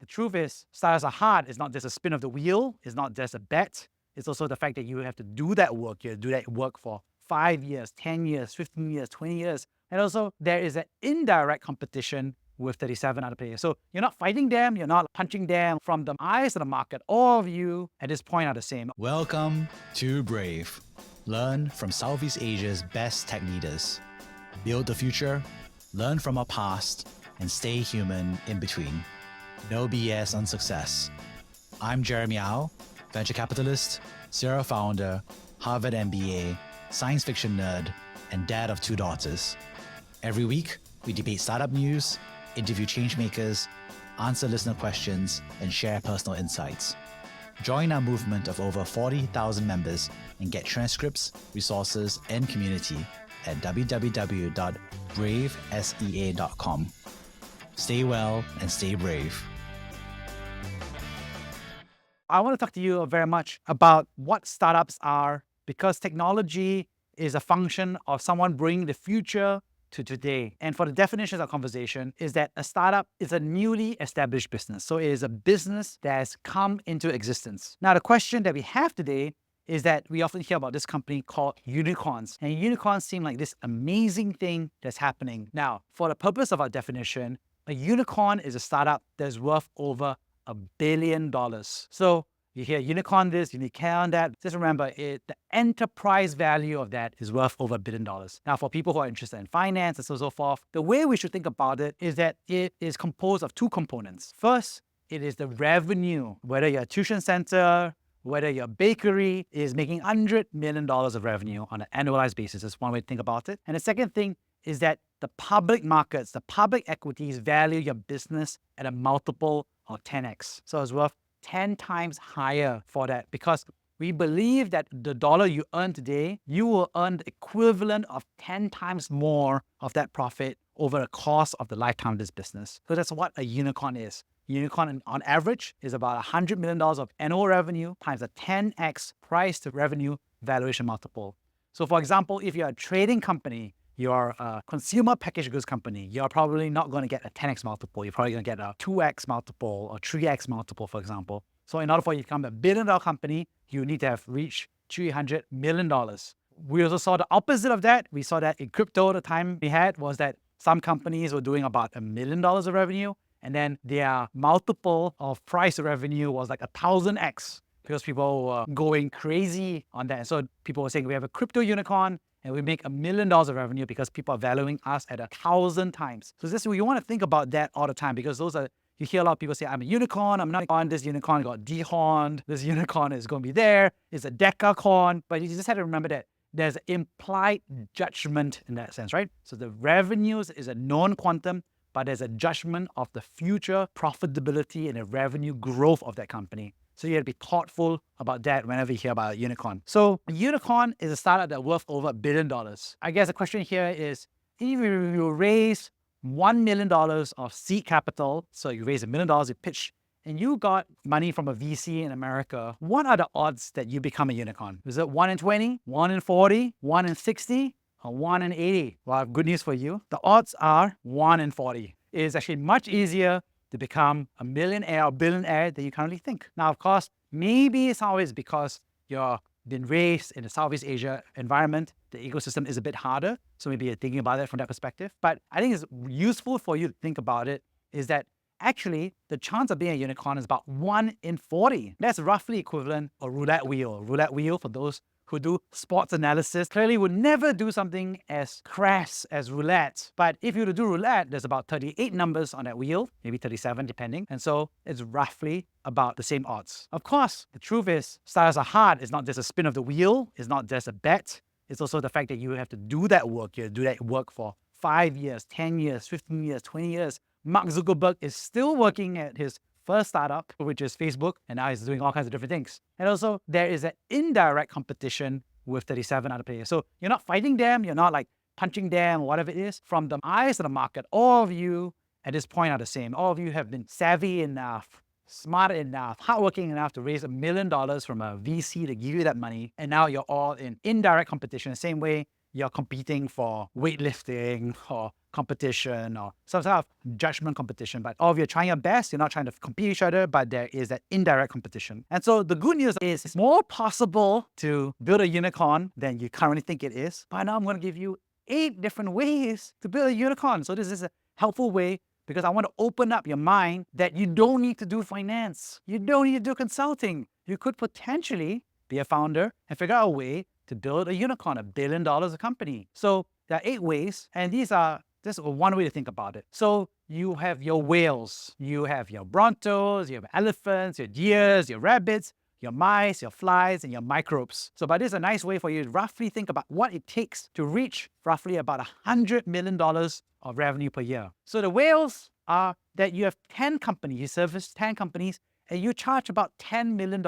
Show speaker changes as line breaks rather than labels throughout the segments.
truth is, startups are hard. It's not just a spin of the wheel. It's not just a bet. It's also the fact that you have to do that work. You have to do that work for 5 years, 10 years, 15 years, 20 years. And also, there is an indirect competition with 37 other players. So you're not fighting them. You're not punching them. From the eyes of the market, all of you at this point are the same.
Welcome to Brave. Learn from Southeast Asia's best tech leaders. Build the future, learn from our past, and stay human in between. No BS on success. I'm Jeremy Au, venture capitalist, serial founder, Harvard MBA, science fiction nerd, and dad of 2 daughters. Every week, we debate startup news, interview changemakers, answer listener questions, and share personal insights. Join our movement of over 40,000 members and get transcripts, resources, and community at www.bravesea.com. Stay well and stay brave.
I want to talk to you very much about what startups are, because technology is a function of someone bringing the future to today. And for the definition of our conversation is that a startup is a newly established business. So it is a business that has come into existence. Now, the question that we have today is that we often hear about this company called unicorns. And unicorns seem like this amazing thing that's happening. Now, for the purpose of our definition, a unicorn is a startup that's worth over $1 billion. So you hear unicorn this, unicorn that. Just remember, the enterprise value of that is worth over $1 billion. Now, for people who are interested in finance and so forth, the way we should think about it is that it is composed of 2 components. First, it is the revenue. Whether you're a tuition center, whether your bakery is making $100 million of revenue on an annualized basis. That's one way to think about it. And the second thing is that the public markets, the public equities value your business at a multiple of 10x. So it's worth 10 times higher for that, because we believe that the dollar you earn today, you will earn the equivalent of 10 times more of that profit over the course of the lifetime of this business. So that's what a unicorn is. Unicorn on average is about $100 million of annual revenue times a 10x price to revenue valuation multiple. So for example, if you're a trading company, you're a consumer packaged goods company, you're probably not going to get a 10x multiple. You're probably going to get a 2x multiple or 3x multiple, for example. So in order for you to become a $1 billion company, you need to have reached $300 million. We also saw the opposite of that. We saw that in crypto, the time we had was that some companies were doing about $1 million of revenue, and then their multiple of price to revenue was like 1,000x, because people were going crazy on that. And so people were saying, we have a crypto unicorn, and we make $1 million of revenue because people are valuing us at 1,000 times. So this, you want to think about that all the time, because those are, you hear a lot of people say, I'm a unicorn, I'm not a unicorn, this unicorn got dehorned, this unicorn is going to be there, it's a decacorn. But you just have to remember that there's implied judgment in that sense, right? So the revenues is a known quantum, but there's a judgment of the future profitability and the revenue growth of that company. So you have to be thoughtful about that whenever you hear about a unicorn. So a unicorn is a startup that's worth over $1 billion. I guess the question here is, if you raise $1 million of seed capital, so you raise $1 million, you pitch, and you got money from a VC in America, what are the odds that you become a unicorn? Is it 1 in 20, 1 in 40, 1 in 60, or 1 in 80? Well, I have good news for you. The odds are 1 in 40. It is actually much easier to become a millionaire or billionaire than you currently think. Now, of course, maybe it's always because you've been raised in a Southeast Asia environment, the ecosystem is a bit harder. So maybe you're thinking about it from that perspective. But I think it's useful for you to think about it is that actually the chance of being a unicorn is about 1 in 40. That's roughly equivalent to a roulette wheel. Roulette wheel, for those who do sports analysis, clearly would never do something as crass as roulette. But if you were to do roulette, there's about 38 numbers on that wheel, maybe 37 depending. And so it's roughly about the same odds. Of course, the truth is, startups are hard. It's not just a spin of the wheel. It's not just a bet. It's also the fact that you have to do that work. You have to do that work for 5 years, 10 years, 15 years, 20 years. Mark Zuckerberg is still working at his first startup, which is Facebook, and now he's doing all kinds of different things. And also, there is an indirect competition with 37 other players. So you're not fighting them, you're not like punching them, or whatever it is. From the eyes of the market, all of you at this point are the same. All of you have been savvy enough, smart enough, hardworking enough to raise $1 million from a VC to give you that money. And now you're all in indirect competition, the same way you're competing for weightlifting or competition or some sort of judgment competition. But all of you are trying your best, you're not trying to compete each other, but there is that indirect competition. And so the good news is it's more possible to build a unicorn than you currently think it is. But now I'm going to give you 8 different ways to build a unicorn. So this is a helpful way because I want to open up your mind that you don't need to do finance. You don't need to do consulting. You could potentially be a founder and figure out a way to build a unicorn, $1 billion a company. So there are 8 ways, and these are just one way to think about it. So you have your whales, you have your brontos, you have elephants, your deers, your rabbits, your mice, your flies, and your microbes. So but this is a nice way for you to roughly think about what it takes to reach roughly about $100 million of revenue per year. So the whales are that you have 10 companies, you service 10 companies, and you charge about $10 million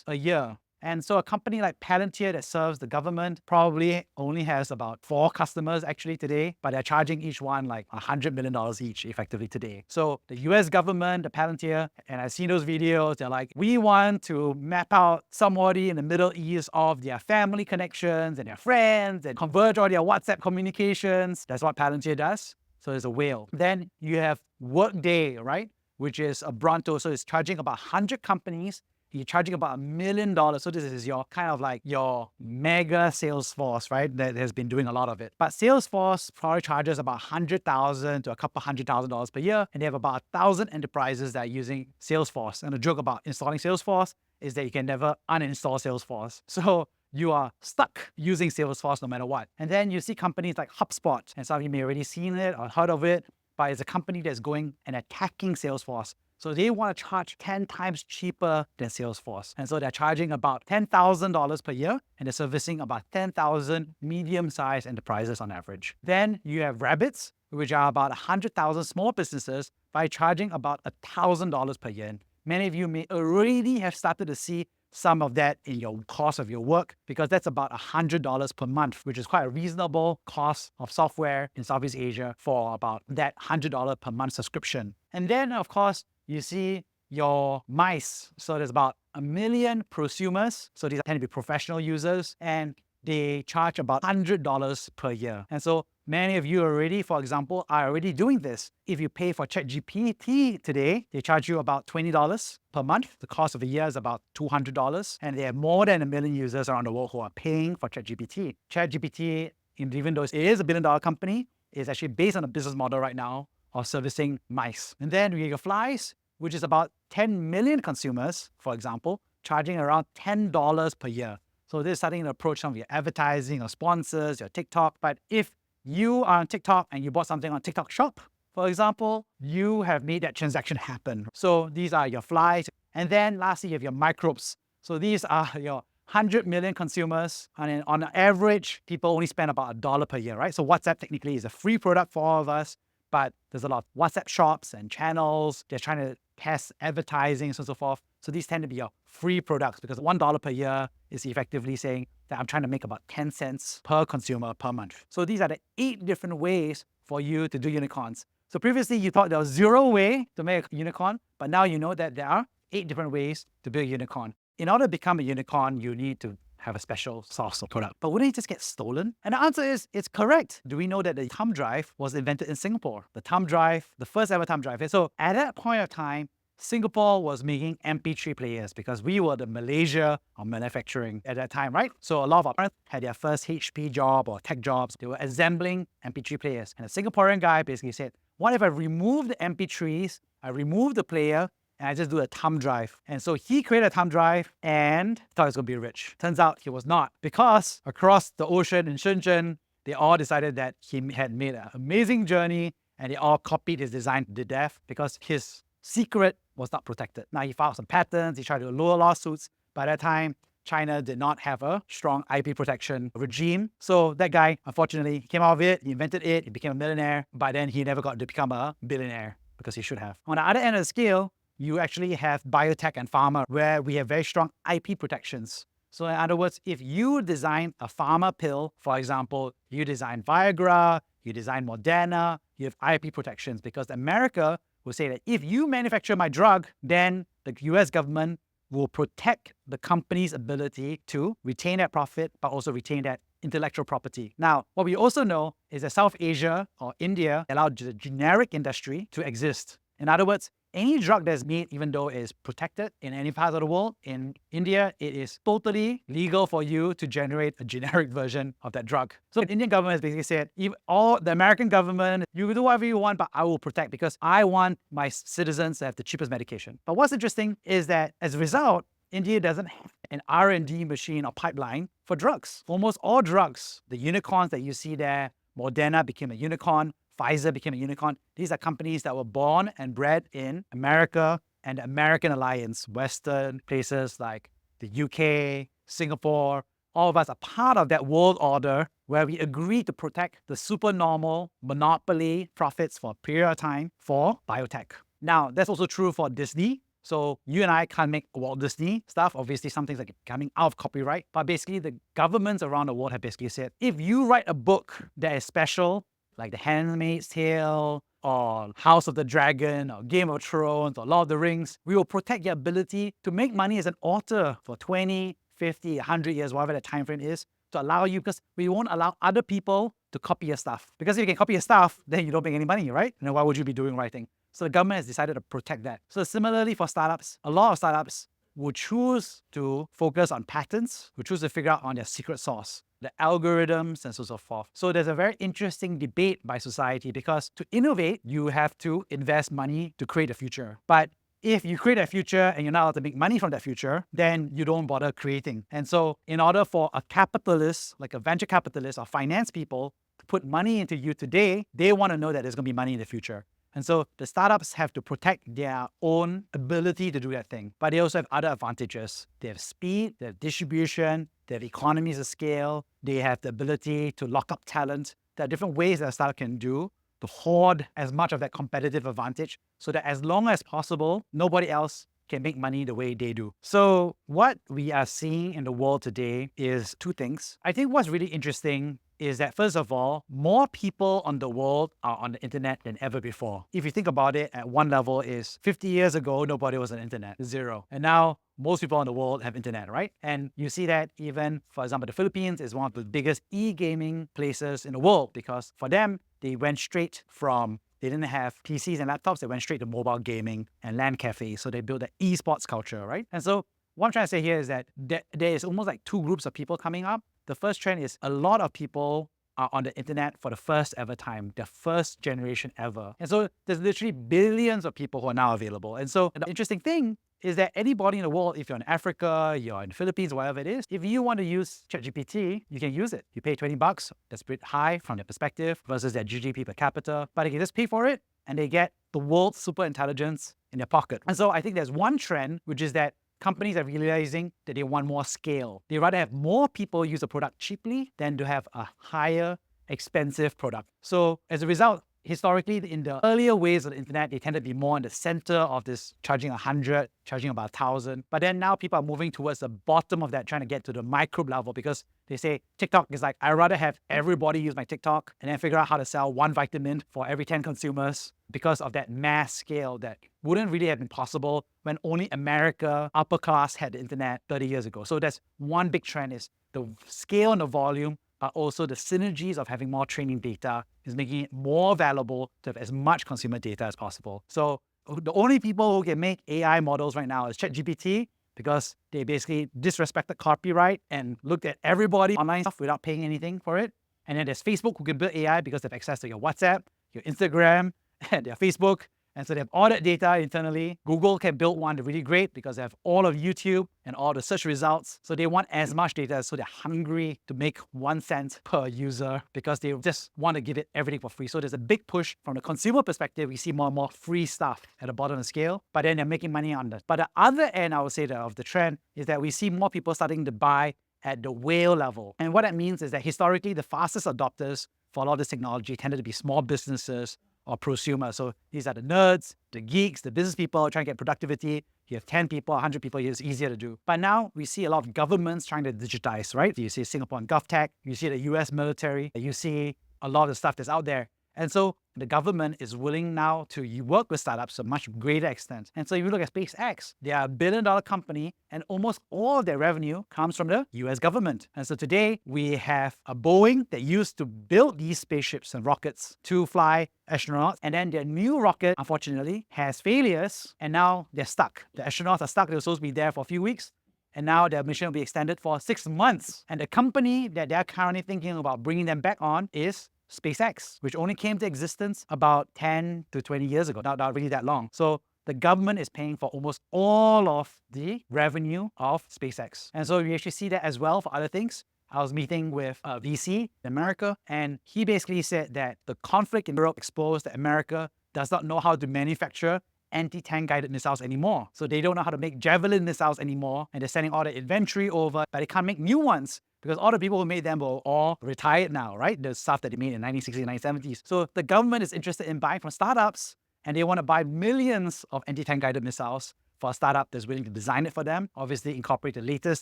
a year. And so a company like Palantir that serves the government probably only has about 4 customers actually today, but they're charging each one like $100 million each effectively today. So the US government, the Palantir, and I've seen those videos, they're like, we want to map out somebody in the Middle East of their family connections and their friends and converge all their WhatsApp communications. That's what Palantir does. So there's a whale. Then you have Workday, right? Which is a Bronto. So it's charging about 100 companies. You're charging about $1 million. So this is your kind of like your mega Salesforce, right? That has been doing a lot of it. But Salesforce probably charges about $100,000 to a couple $100,000 per year. And they have about 1,000 enterprises that are using Salesforce. And the joke about installing Salesforce is that you can never uninstall Salesforce. So you are stuck using Salesforce no matter what. And then you see companies like HubSpot. And some of you may have already seen it or heard of it, but it's a company that's going and attacking Salesforce. So they want to charge 10 times cheaper than Salesforce. And so they're charging about $10,000 per year, and they're servicing about 10,000 medium-sized enterprises on average. Then you have Rabbits, which are about 100,000 small businesses by charging about $1,000 per year. And many of you may already have started to see some of that in your cost of your work, because that's about $100 per month, which is quite a reasonable cost of software in Southeast Asia for about that $100 per month subscription. And then, of course, you see your mice. So there's about 1 million prosumers. So these tend to be professional users, and they charge about $100 per year. And so many of you already, for example, are already doing this. If you pay for ChatGPT today, they charge you about $20 per month. The cost of a year is about $200. And they have more than 1 million users around the world who are paying for ChatGPT. ChatGPT, even though it is a $1 billion company, is actually based on a business model right now of servicing mice. And then we have your flies, which is about 10 million consumers, for example, charging around $10 per year. So this is starting to approach some of your advertising or sponsors, your TikTok. But if you are on TikTok and you bought something on TikTok Shop, for example, you have made that transaction happen. So these are your flies. And then lastly, you have your microbes. So these are your 100 million consumers. And on average, people only spend about $1 per year, right? So WhatsApp technically is a free product for all of us, but there's a lot of WhatsApp shops and channels. They're trying to test advertising and so forth. So these tend to be your free products because $1 per year is effectively saying that I'm trying to make about 10 cents per consumer per month. So these are the 8 different ways for you to do unicorns. So previously you thought there was 0 way to make a unicorn, but now you know that there are 8 different ways to build a unicorn. In order to become a unicorn, you need to have a special sauce or product. But wouldn't it just get stolen? And the answer is, it's correct. Do we know that the thumb drive was invented in Singapore? The thumb drive, the first ever thumb drive. And so at that point of time, Singapore was making MP3 players because we were the Malaysia of manufacturing at that time, right? So a lot of our parents had their first HP job or tech jobs. They were assembling MP3 players. And a Singaporean guy basically said, what if I remove the MP3s, I remove the player, and I just do a thumb drive? And so he created a thumb drive and thought he was going to be rich. Turns out he was not, because across the ocean in Shenzhen, they all decided that he had made an amazing journey, and they all copied his design to death because his secret was not protected. Now he filed some patents, he tried to lure lawsuits. By that time, China did not have a strong IP protection regime. So that guy, unfortunately, came out of it, he invented it, he became a millionaire, but then he never got to become a billionaire because he should have. On the other end of the scale, you actually have biotech and pharma, where we have very strong IP protections. So in other words, if you design a pharma pill, for example, you design Viagra, you design Moderna, you have IP protections, because America will say that if you manufacture my drug, then the US government will protect the company's ability to retain that profit, but also retain that intellectual property. Now, what we also know is that South Asia or India allowed the generic industry to exist. In other words, any drug that's made, even though it is protected in any part of the world, in India, it is totally legal for you to generate a generic version of that drug. So the Indian government has basically said, all the American government, you can do whatever you want, but I will protect because I want my citizens to have the cheapest medication. But what's interesting is that as a result, India doesn't have an R&D machine or pipeline for drugs. For almost all drugs, the unicorns that you see there, Moderna became a unicorn, Pfizer became a unicorn. These are companies that were born and bred in America and the American alliance, Western places like the UK, Singapore. All of us are part of that world order where we agree to protect the supernormal monopoly profits for a period of time for biotech. Now, that's also true for Disney. So you and I can't make Walt Disney stuff. Obviously, some things are coming out of copyright. But basically, the governments around the world have basically said, if you write a book that is special, like The Handmaid's Tale, or House of the Dragon, or Game of Thrones, or Lord of the Rings, we will protect your ability to make money as an author for 20, 50, 100 years, whatever the time frame is, to allow you, because we won't allow other people to copy your stuff. Because if you can copy your stuff, then you don't make any money, right? And then why would you be doing writing? So the government has decided to protect that. So similarly for startups, a lot of startups will choose to focus on patents, will choose to figure out on their secret sauce, the algorithms and so forth. So there's a very interesting debate by society because to innovate, you have to invest money to create a future. But if you create a future and you're not allowed to make money from that future, then you don't bother creating. And so in order for a capitalist, like a venture capitalist or finance people, to put money into you today, they want to know that there's going to be money in the future. And so the startups have to protect their own ability to do that thing. But they also have other advantages. They have speed, they have distribution, they have economies of scale, they have the ability to lock up talent. There are different ways that a startup can do to hoard as much of that competitive advantage so that as long as possible, nobody else can make money the way they do. So what we are seeing in the world today is two things. I think what's really interesting is that, first of all, more people on the world are on the internet than ever before. If you think about it, at one level is 50 years ago, nobody was on the internet, zero. And now most people in the world have internet, right? And you see that even, for example, the Philippines is one of the biggest e-gaming places in the world because for them, they went straight from, they didn't have PCs and laptops, they went straight to mobile gaming and LAN cafes. So they built the esports culture, right? And so what I'm trying to say here is that there is almost like two groups of people coming up. The first trend is a lot of people are on the internet for the first ever time, the first generation ever. And so there's literally billions of people who are now available. And so the interesting thing is that anybody in the world, if you're in Africa, you're in the Philippines, whatever it is, if you want to use ChatGPT, you can use it. You pay $20, that's a bit high from their perspective versus their GDP per capita, but they can just pay for it and they get the world's super intelligence in their pocket. And so I think there's one trend, which is that companies are realizing that they want more scale. They rather have more people use a product cheaply than to have a higher, expensive product. So as a result, historically, in the earlier ways of the internet, they tend to be more in the center of this charging 100, charging about 1,000. But then now people are moving towards the bottom of that, trying to get to the micro level because they say TikTok is like, I'd rather have everybody use my TikTok and then figure out how to sell one vitamin for every 10 consumers because of that mass scale that wouldn't really have been possible when only America, upper class, had the internet 30 years ago. So that's one big trend is the scale and the volume, but also the synergies of having more training data is making it more valuable to have as much consumer data as possible. So the only people who can make AI models right now is ChatGPT because they basically disrespected copyright and looked at everybody online stuff without paying anything for it. And then there's Facebook who can build AI because they have access to your WhatsApp, your Instagram, and their Facebook. And so they have all that data internally. Google can build one really great because they have all of YouTube and all the search results. So they want as much data. So they're hungry to make 1 cent per user because they just want to give it everything for free. So there's a big push from the consumer perspective. We see more and more free stuff at the bottom of the scale, but then they're making money on that. But the other end, I would say, of the trend is that we see more people starting to buy at the whale level. And what that means is that historically, the fastest adopters for a lot of this technology tended to be small businesses or prosumers. So these are the nerds, the geeks, the business people trying to get productivity. You have 10 people, 100 people, it's easier to do. But now we see a lot of governments trying to digitize, right? You see Singapore and GovTech, you see the US military, you see a lot of stuff that's out there. And so the government is willing now to work with startups to a much greater extent. And so if you look at SpaceX, they are $1 billion company, and almost all of their revenue comes from the US government. And so today we have a Boeing that used to build these spaceships and rockets to fly astronauts, and then their new rocket, unfortunately, has failures, and now they're stuck. The astronauts are stuck. They were supposed to be there for a few weeks, and now their mission will be extended for 6 months. And the company that they're currently thinking about bringing them back on is SpaceX, which only came to existence about 10 to 20 years ago, not really that long. So the government is paying for almost all of the revenue of SpaceX. And so we actually see that as well for other things. I was meeting with a VC in America, and he basically said that the conflict in Europe exposed that America does not know how to manufacture anti-tank guided missiles anymore. So they don't know how to make Javelin missiles anymore, and they're sending all the inventory over, but they can't make new ones because all the people who made them were all retired now, right? The stuff that they made in 1960s, 1970s. So the government is interested in buying from startups, and they want to buy millions of anti-tank guided missiles for a startup that's willing to design it for them, obviously incorporate the latest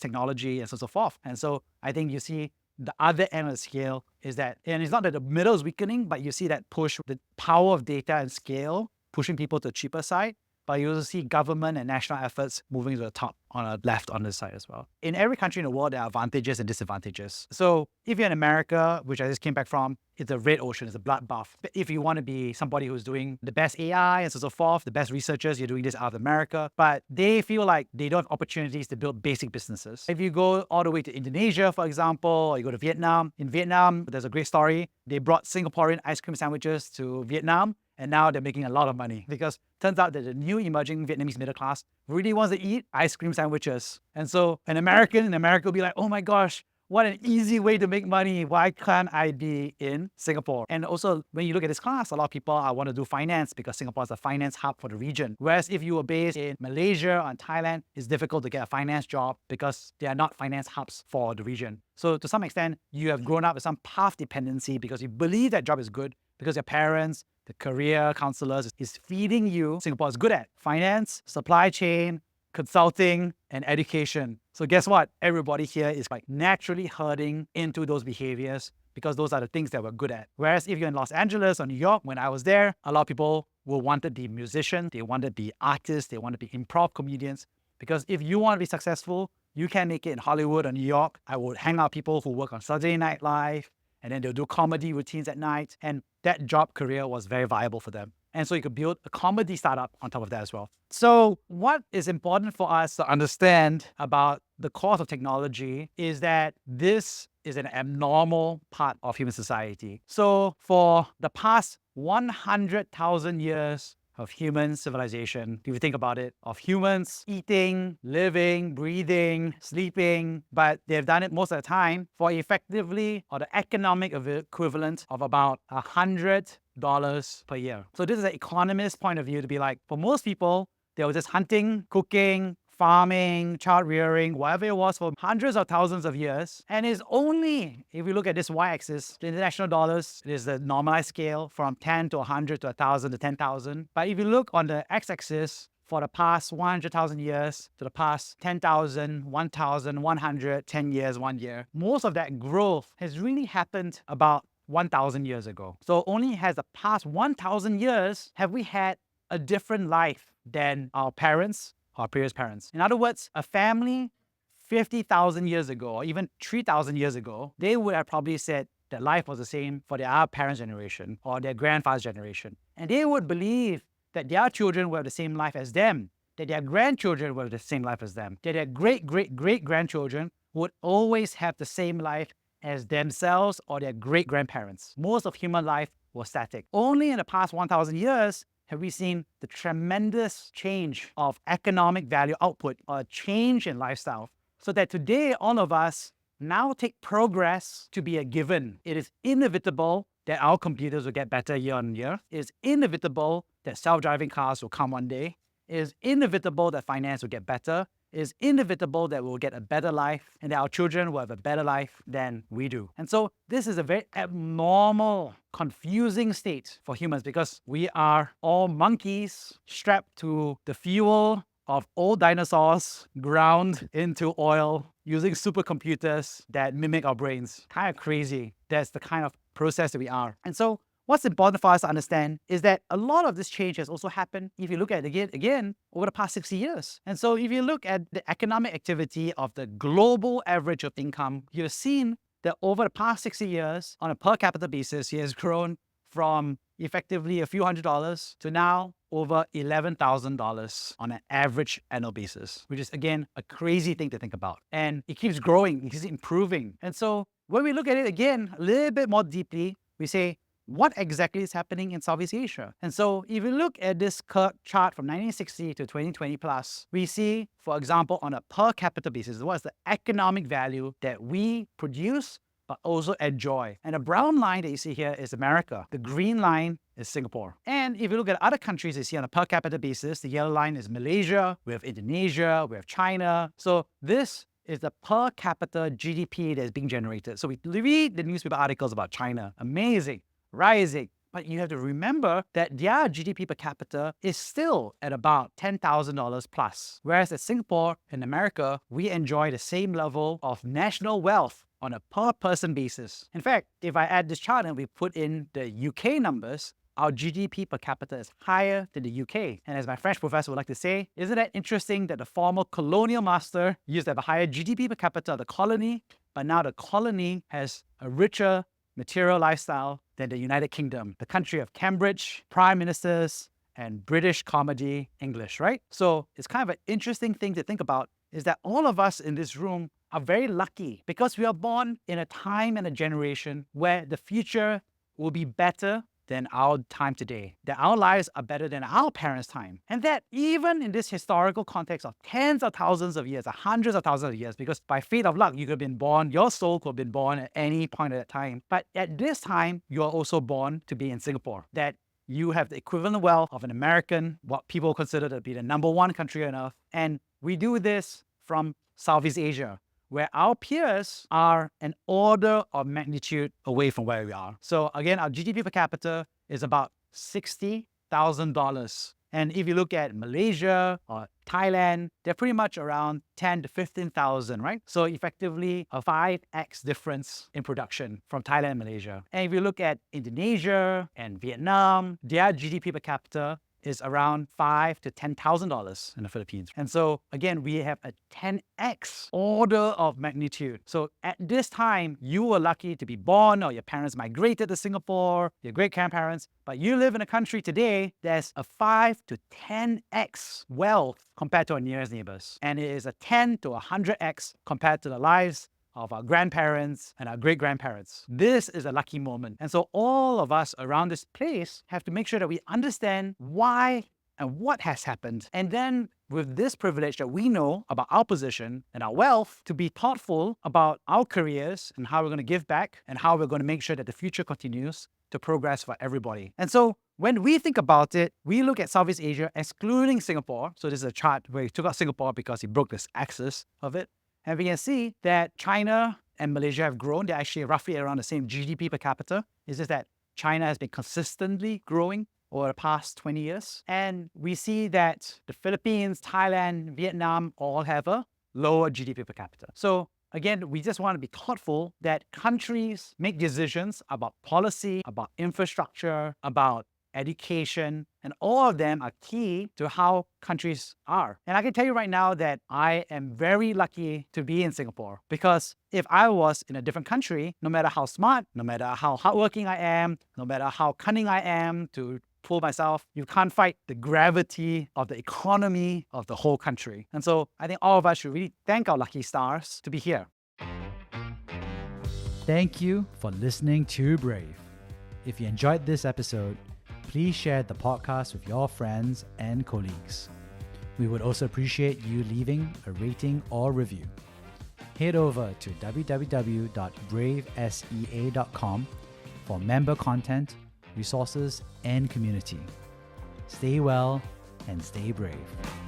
technology and so forth. And so I think you see the other end of the scale is that, and it's not that the middle is weakening, but you see that push, the power of data and scale, pushing people to the cheaper side. But you also see government and national efforts moving to the top on the left on this side as well. In every country in the world, there are advantages and disadvantages. So if you're in America, which I just came back from, it's a red ocean, it's a bloodbath. But if you want to be somebody who's doing the best AI and so forth, the best researchers, you're doing this out of America. But they feel like they don't have opportunities to build basic businesses. If you go all the way to Indonesia, for example, or you go to Vietnam, in Vietnam, there's a great story. They brought Singaporean ice cream sandwiches to Vietnam, and now they're making a lot of money because turns out that the new emerging Vietnamese middle class really wants to eat ice cream sandwiches. And so an American in America will be like, oh my gosh, what an easy way to make money. Why can't I be in Singapore? And also, when you look at this class, a lot of people want to do finance because Singapore is a finance hub for the region. Whereas if you were based in Malaysia or in Thailand, it's difficult to get a finance job because they are not finance hubs for the region. So to some extent, you have grown up with some path dependency because you believe that job is good because your parents, the career counselors is feeding you Singapore is good at finance, supply chain, consulting, and education. So guess what? Everybody here is like naturally herding into those behaviors because those are the things that we're good at. Whereas if you're in Los Angeles or New York, when I was there, a lot of people will want to be musicians, they want to be artists, they want to be improv comedians. Because if you want to be successful, you can make it in Hollywood or New York. I would hang out with people who work on Saturday Night Live, and then they'll do comedy routines at night. And that job career was very viable for them. And so you could build a comedy startup on top of that as well. So what is important for us to understand about the course of technology is that this is an abnormal part of human society. So for the past 100,000 years of human civilization, if you think about it, of humans eating, living, breathing, sleeping, but they've done it most of the time for effectively or the economic equivalent of about $100 per year. So this is an economist's point of view to be like, for most people, they were just hunting, cooking, farming, child rearing, whatever it was for hundreds of thousands of years. And it's only, if we look at this y-axis, the international dollars, it is the normalized scale from 10 to 100 to 1,000 to 10,000. But if you look on the x-axis, for the past 100,000 years to the past 10,000, 1,000, 100, 10 years, 1 year, most of that growth has really happened about 1,000 years ago. So only has the past 1,000 years have we had a different life than our parents, our previous parents. In other words, a family 50,000 years ago, or even 3,000 years ago, they would have probably said that life was the same for their parents' generation or their grandfather's generation. And they would believe that their children will have the same life as them, that their grandchildren will have the same life as them, that their great-great-great-grandchildren would always have the same life as themselves or their great-grandparents. Most of human life was static. Only in the past 1,000 years have we seen the tremendous change of economic value output or a change in lifestyle, so that today all of us now take progress to be a given. It is inevitable that our computers will get better year on year. It is inevitable that self-driving cars will come one day. It is inevitable that finance will get better. It is inevitable that we'll get a better life and that our children will have a better life than we do. And so this is a very abnormal, confusing state for humans because we are all monkeys strapped to the fuel of old dinosaurs ground into oil using supercomputers that mimic our brains. Kind of crazy. That's the kind of process that we are. And so what's important for us to understand is that a lot of this change has also happened, if you look at it again, over the past 60 years. And so if you look at the economic activity of the global average of income, you've seen that over the past 60 years, on a per capita basis, it has grown from effectively a few $100s to now over $11,000 on an average annual basis, which is, again, a crazy thing to think about. And it keeps growing, it keeps improving. And so when we look at it again a little bit more deeply, we say, what exactly is happening in Southeast Asia? And so if you look at this chart from 1960 to 2020 plus, we see, for example, on a per capita basis, what is the economic value that we produce but also enjoy. And the brown line that you see here is America. The green line is Singapore. And if you look at other countries, you see on a per capita basis, the yellow line is Malaysia, we have Indonesia, we have China. So this is the per capita GDP that is being generated. So we read the newspaper articles about China, amazing, rising. But you have to remember that their GDP per capita is still at about $10,000 plus. Whereas at Singapore and America, we enjoy the same level of national wealth on a per person basis. In fact, if I add this chart and we put in the UK numbers, our GDP per capita is higher than the UK. And as my French professor would like to say, isn't that interesting that the former colonial master used to have a higher GDP per capita of the colony, but now the colony has a richer material lifestyle than the United Kingdom, the country of Cambridge, prime ministers, and British comedy English, right? So it's kind of an interesting thing to think about is that all of us in this room are very lucky because we are born in a time and a generation where the future will be better than our time today, that our lives are better than our parents' time. And that even in this historical context of tens of thousands of years, or hundreds of thousands of years, because by fate of luck, you could have been born, your soul could have been born at any point at that time. But at this time, you are also born to be in Singapore, that you have the equivalent wealth of an American, what people consider to be the #1 country on earth. And we do this from Southeast Asia, where our peers are an order of magnitude away from where we are. So again, our GDP per capita is about $60,000. And if you look at Malaysia or Thailand, they're pretty much around 10 to 15,000, right? So effectively a 5x difference in production from Thailand and Malaysia. And if you look at Indonesia and Vietnam, their GDP per capita is around $5,000 to $10,000 in the Philippines. And so again, we have a 10x order of magnitude. So at this time, you were lucky to be born or your parents migrated to Singapore, your great-grandparents, but you live in a country today that's a 5 to 10x wealth compared to our nearest neighbors. And it is a 10 to 100x compared to the lives of our grandparents and our great-grandparents. This is a lucky moment. And so all of us around this place have to make sure that we understand why and what has happened. And then with this privilege that we know about our position and our wealth, to be thoughtful about our careers and how we're going to give back and how we're going to make sure that the future continues to progress for everybody. And so when we think about it, we look at Southeast Asia, excluding Singapore. So this is a chart where he took out Singapore because he broke this axis of it. And we can see that China and Malaysia have grown. They're actually roughly around the same GDP per capita. It's just that China has been consistently growing over the past 20 years. And we see that the Philippines, Thailand, Vietnam all have a lower GDP per capita. So again, we just want to be thoughtful that countries make decisions about policy, about infrastructure, about education, and all of them are key to how countries are. And I can tell you right now that I am very lucky to be in Singapore, because if I was in a different country, no matter how smart, no matter how hardworking I am, no matter how cunning I am to fool myself, you can't fight the gravity of the economy of the whole country. And so I think all of us should really thank our lucky stars to be here.
Thank you for listening to Brave. If you enjoyed this episode, please share the podcast with your friends and colleagues. We would also appreciate you leaving a rating or review. Head over to www.bravesea.com for member content, resources, and community. Stay well and stay brave.